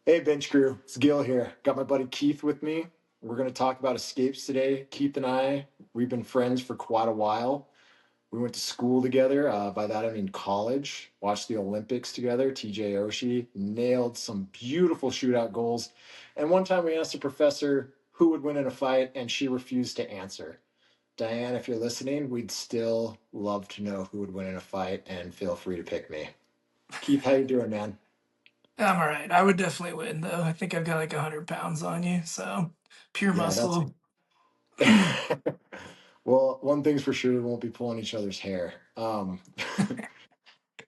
Hey, bench crew, it's Gil here. Got my buddy Keith with me. We're going to talk about escapes today. Keith and I, we've been friends for quite a while. We went to school together. By that, I mean college. Watched the Olympics together. TJ Oshie nailed some beautiful shootout goals. And one time we asked a professor who would win in a fight, and she refused to answer. Diane, if you're listening, we'd still love to know who would win in a fight, and feel free to pick me. Keith, how you doing, man? I'm all right. I would definitely win, though. I think I've got like 100 pounds on you, so pure Yeah, that's muscle. well, one thing's for sure, we won't be pulling each other's hair.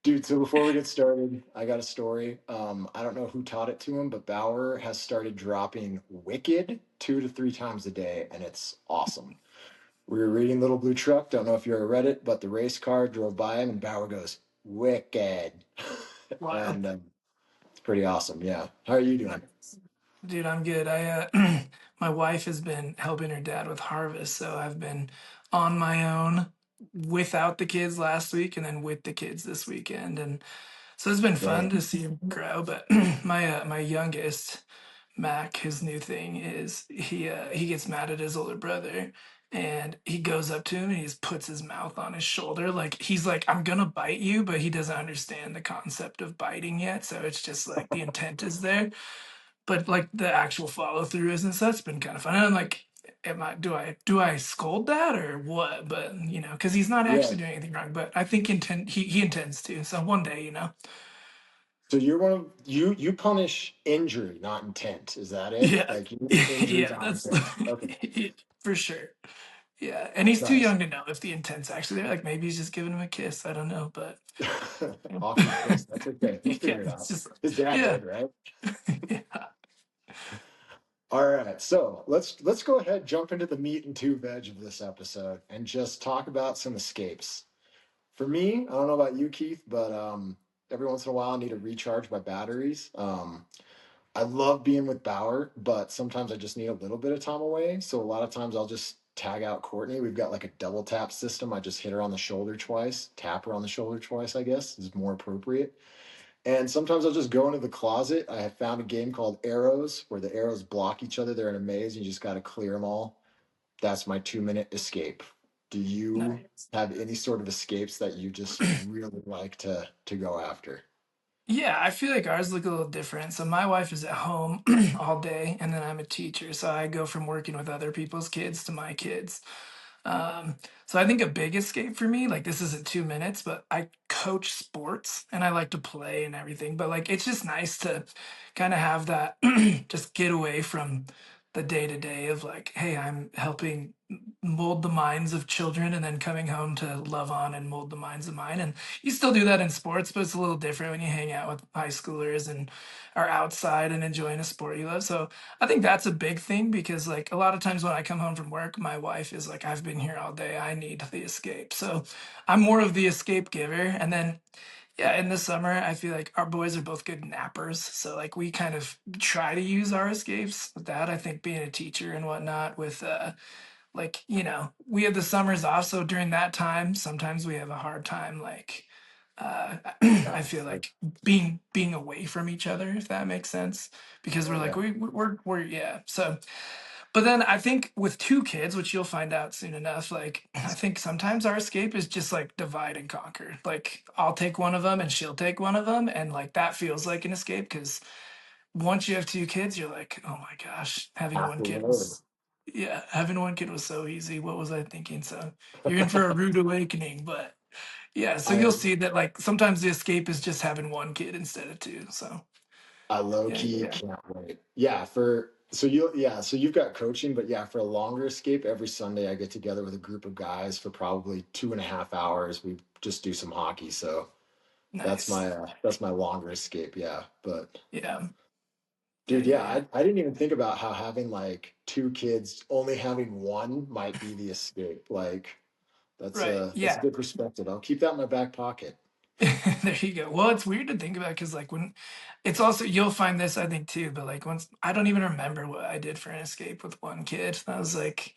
Dude, so before we get started, I got a story. I don't know who taught it to him, but Bauer has started dropping Wicked 2 to 3 times a day, and it's awesome. We were reading Little Blue Truck. Don't know if you ever read it, but the race car drove by him, and Bauer goes, Wicked. Wild. And it's pretty awesome. Yeah. How are you doing? Nice. Dude, I'm good. My wife has been helping her dad with harvest, so I've been on my own without the kids last week and then with the kids this weekend, and so it's been fun Dang. to see him grow. But my youngest, Mac, his new thing is he gets mad at his older brother and he goes up to him and he just puts his mouth on his shoulder like he's like, I'm gonna bite you, but he doesn't understand the concept of biting yet. So it's just like the intent is there, but like the actual follow through isn't. So that's been kind of fun. And I'm like, do I scold that or what? But because he's not Yeah. actually doing anything wrong. But I think he intends to. So one day. So you're one of you punish injury, not intent. Is that it? Yeah, Like you injuries, yeah, not that's intent. Okay. for sure. Yeah, and he's too Nice. young to know if the intent's actually there. Like maybe he's just giving him a kiss. I don't know, but yeah, Awkward kiss. That's okay. He'll yeah figure it it's out. just His dad yeah, did, right? yeah. All right. So let's go ahead, jump into the meat and two veg of this episode and just talk about some escapes. For me, I don't know about you, Keith, but every once in a while I need to recharge my batteries. I love being with Bauer, but sometimes I just need a little bit of time away. So a lot of times I'll just tag out Courtney. We've got like a double tap system. I just hit her on the shoulder twice, tap her on the shoulder twice, I guess is more appropriate. And sometimes I'll just go into the closet. I have found a game called Arrows where the arrows block each other. They're in a maze. And you just got to clear them all. That's my 2 minute escape. Do you Nice. have any sort of escapes that you just really like to go after? Yeah, I feel like ours look a little different. So my wife is at home all day, and then I'm a teacher, so I go from working with other people's kids to my kids. Um, so I think a big escape for me, like this isn't 2 minutes, but I coach sports and I like to play and everything. But like it's just nice to kind of have that just get away from the day to day of like, hey, I'm helping mold the minds of children and then coming home to love on and mold the minds of mine. And you still do that in sports, but it's a little different when you hang out with high schoolers and are outside and enjoying a sport you love. So I think that's a big thing because like a lot of times when I come home from work, my wife is like, I've been here all day. I need the escape. So I'm more of the escape giver. And then yeah, in the summer, I feel like our boys are both good nappers. So like we kind of try to use our escapes with that. I think being a teacher and whatnot with like, we have the summers off. So during that time, sometimes we have a hard time like Yeah. I feel like being away from each other, if that makes sense, because we're Oh like yeah. we're yeah. So, but then I think with two kids, which you'll find out soon enough, like I think sometimes our escape is just like divide and conquer. Like I'll take one of them and she'll take one of them, and like that feels like an escape because once you have two kids, you're like, oh my gosh, having Half one the kid load. was yeah, having one kid was so easy. What was I thinking? So you're in for a rude awakening, but yeah, so I you'll see that like sometimes the escape is just having one kid instead of two. So I low yeah, key yeah, can't wait. Yeah, for so you yeah, so you've got coaching, but yeah, for a longer escape, every Sunday I get together with a group of guys for probably 2.5 hours. We just do some hockey. So nice. that's my longer escape, yeah. But Yeah, yeah, dude, yeah, yeah, yeah. I didn't even think about how having like two kids, only having one might be the escape. Like Right. that's a Yeah. good perspective. I'll keep that in my back pocket. There you go. Well, it's weird to think about because like when it's also you'll find this I think too, but like once I don't even remember what I did for an escape with one kid. I was like,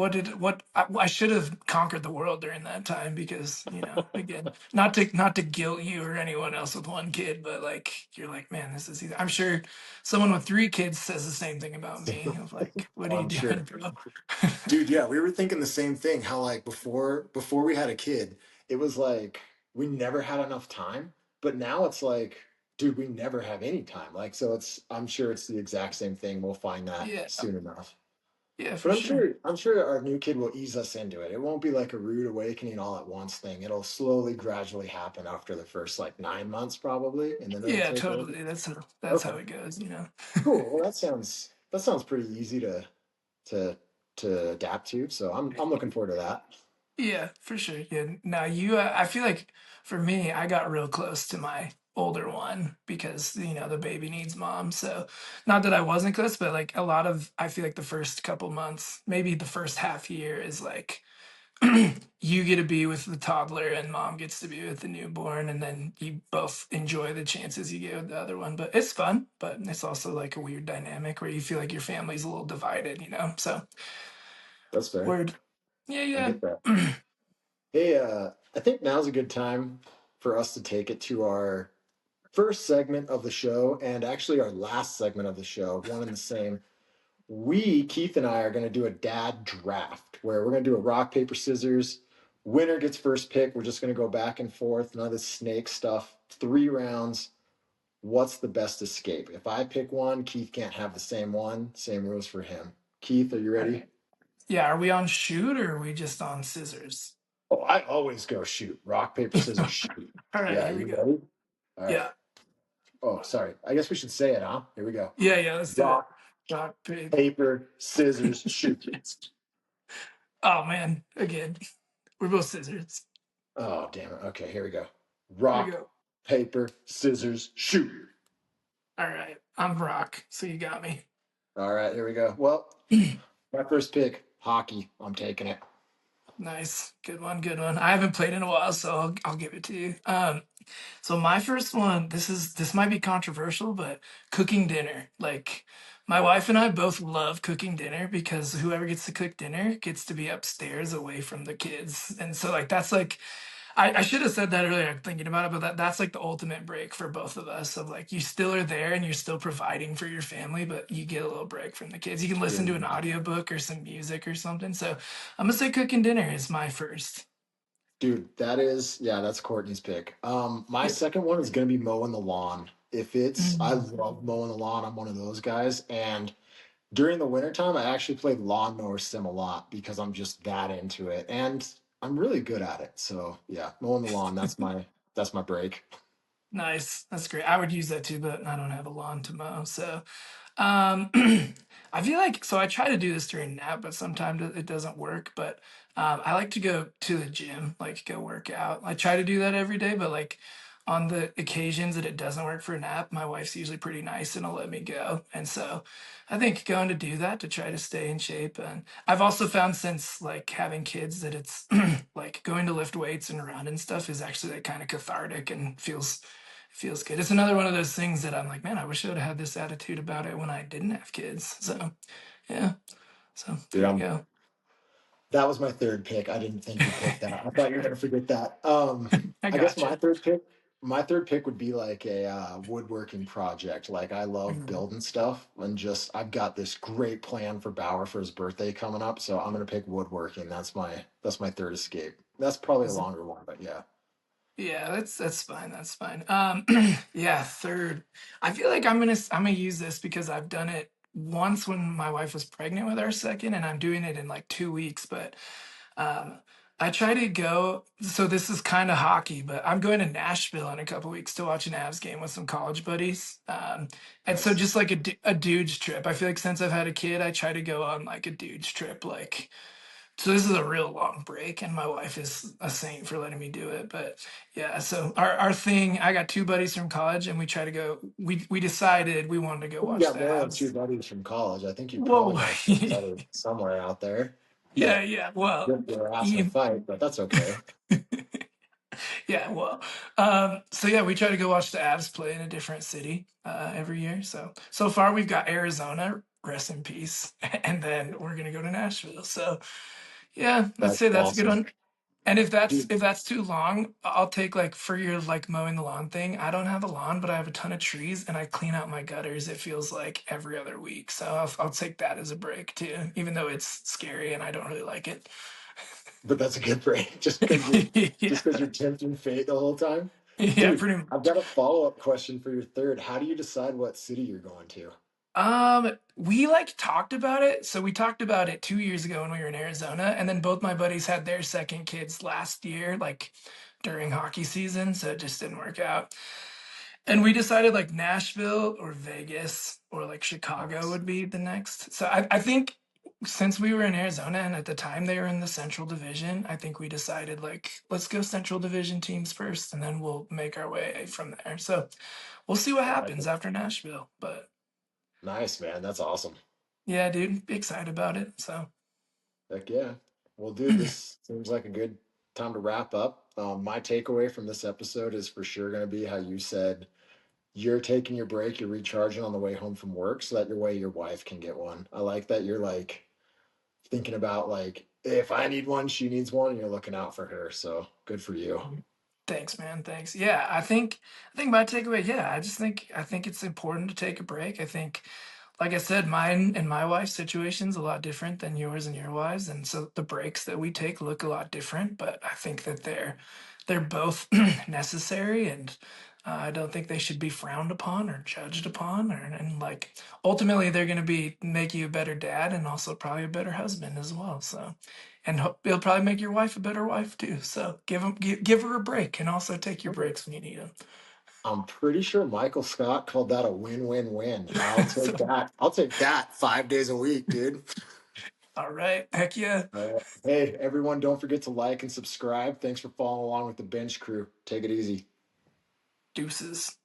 I should have conquered the world during that time because, again, not to guilt you or anyone else with one kid, but like you're like, man, this is easy. I'm sure someone with 3 kids says the same thing about me of like, what are you I'm doing, sure. bro? Dude, yeah, we were thinking the same thing. How like before we had a kid, it was like we never had enough time. But now it's like, dude, we never have any time. Like, so it's I'm sure it's the exact same thing. We'll find that Yeah, soon enough. yeah, But for sure. I'm sure our new kid will ease us into it. It won't be like a rude awakening all at once thing. It'll slowly, gradually happen after the first like 9 months probably, and then it'll Yeah, take over. totally. That's how Okay, it goes. cool. Well, that sounds pretty easy to to adapt to. So I'm looking forward to that. Yeah, for sure. Yeah. Now I feel like for me, I got real close to my older one because, the baby needs mom. So not that I wasn't close, but like I feel like the first couple months, maybe the first half year is like, you get to be with the toddler and mom gets to be with the newborn. And then you both enjoy the chances you get with the other one. But it's fun, but it's also like a weird dynamic where you feel like your family's a little divided. So That's fair. word. I Yeah, get that. yeah. Hey, I think now's a good time for us to take it to our first segment of the show and actually our last segment of the show, one and the same. Keith and I, are going to do a dad draft where we're going to do a rock, paper, scissors. Winner gets first pick. We're just going to go back and forth. None of this snake stuff. 3 rounds. What's the best escape? If I pick one, Keith can't have the same one. Same rules for him. Keith, are you All ready? right. Yeah, are we on shoot or are we just on scissors? Oh, I always go shoot. Rock, paper, scissors, shoot. All right, Yeah, here we you go. ready? All right. Yeah, Oh, sorry. I guess we should say it, huh? Here we go. yeah, let's do it. Rock, Rock, paper. paper, scissors, shoot. Oh man, again, we're both scissors. Oh, damn it. Okay, here we go. Here we Rock, go. paper, scissors, shoot. All right, I'm rock, so you got me. All right, here we go. Well, my first pick, hockey. I'm taking it. Nice, good one, good one. I haven't played in a while, so I'll give it to you. So my first one, this might be controversial, but cooking dinner. Like my wife and I both love cooking dinner because whoever gets to cook dinner gets to be upstairs away from the kids. And so like that's like I should have said that earlier thinking about it, but that's like the ultimate break for both of us of like you still are there and you're still providing for your family, but you get a little break from the kids. You can listen to an audiobook or some music or something. So I'm gonna say cooking dinner is my first. Dude, yeah, that's Courtney's pick. My Yep. second one is gonna be mowing the lawn. I Mm, love mowing the lawn. I'm one of those guys. And during the wintertime, I actually play lawnmower sim a lot because I'm just that into it. And I'm really good at it. So yeah, mowing the lawn, that's my break. nice. That's great. I would use that too, but I don't have a lawn to mow. So I feel like so I try to do this during nap, but sometimes it doesn't work. But I like to go to the gym, like go work out. I try to do that every day, but like on the occasions that it doesn't work for a nap, my wife's usually pretty nice and will let me go. And so I think going to do that to try to stay in shape. And I've also found since like having kids that it's like going to lift weights and run and stuff is actually like kind of cathartic and feels good. It's another one of those things that I'm like, man, I wish I would have had this attitude about it when I didn't have kids. So, yeah. So Dude, there you go. that was my third pick. I didn't think you'd pick that. I thought you were gonna forget that. I I guess gotcha. my third pick would be like a woodworking project. Like I love Mhm. building stuff and just I've got this great plan for Bauer for his birthday coming up, so I'm gonna pick woodworking. That's my third escape. That's probably a Is it- longer one, but yeah. Yeah, that's fine. That's fine. Yeah, third. I feel like I'm gonna use this because I've done it once when my wife was pregnant with our second, and I'm doing it in like 2 weeks. But Um, I try to go. So this is kind of hockey, but I'm going to Nashville in a couple weeks to watch an Avs game with some college buddies. And so Nice. just like a dude's trip. I feel like since I've had a kid, I try to go on like a dude's trip. Like, so this is a real long break, and my wife is a saint for letting me do it. But yeah, so our thing. I got 2 buddies from college, and we try to go. We decided we wanted to go You watch got the more than two Avs. buddies from college. I think you probably Whoa. got a third buddy somewhere out there Yeah, that yeah. Well, ripped your ass in a you. fight, but that's okay. Yeah, well, so yeah, we try to go watch the Avs play in a different city every year. So far we've got Arizona rest in peace. And then we're gonna go to Nashville. So yeah, let's That's say that's a good awesome. one. And Dude, if that's too long, I'll take like for your like mowing the lawn thing. I don't have a lawn, but I have a ton of trees, and I clean out my gutters. It feels like every other week, so I'll take that as a break too, even though it's scary and I don't really like it. but that's a good break. Just because Yeah, you're tempting fate the whole time. yeah, Dude, pretty I've much. got a follow-up question for your third. How do you decide what city you're going to? We like talked about it. So we talked about it 2 years ago when we were in Arizona, and then both my buddies had their second kids last year, like during hockey season, so it just didn't work out. And we decided like Nashville or Vegas or like Chicago Nice. would be the next. So I think since we were in Arizona and at the time they were in the Central Division, I think we decided like let's go Central Division teams first and then we'll make our way from there. So we'll see what I like happens it. after Nashville. But Nice, man. That's awesome. yeah, dude, be excited about it. So Heck yeah. Well, dude, this seems like a good time to wrap up. My takeaway from this episode is for sure going to be how you said you're taking your break, you're recharging on the way home from work so that your way your wife can get one. I like that you're like thinking about like if I need one, she needs one, and you're looking out for her. So good for you. thanks, man. Thanks. Yeah, I think my takeaway, yeah, I think it's important to take a break. I think like I said, mine and my wife's situation's a lot different than yours and your wife's, and so the breaks that we take look a lot different. But I think that they're both necessary, and I don't think they should be frowned upon or judged upon, or and like ultimately they're going to be make you a better dad and also probably a better husband as well. So, and it'll probably make your wife a better wife too. So give her a break and also take your breaks when you need them. I'm pretty sure Michael Scott called that a win-win-win. I'll take So, that. I'll take that 5 days a week, dude. all right, heck yeah, Hey, everyone, don't forget to like and subscribe. Thanks for following along with the bench crew. Take it easy. deuces.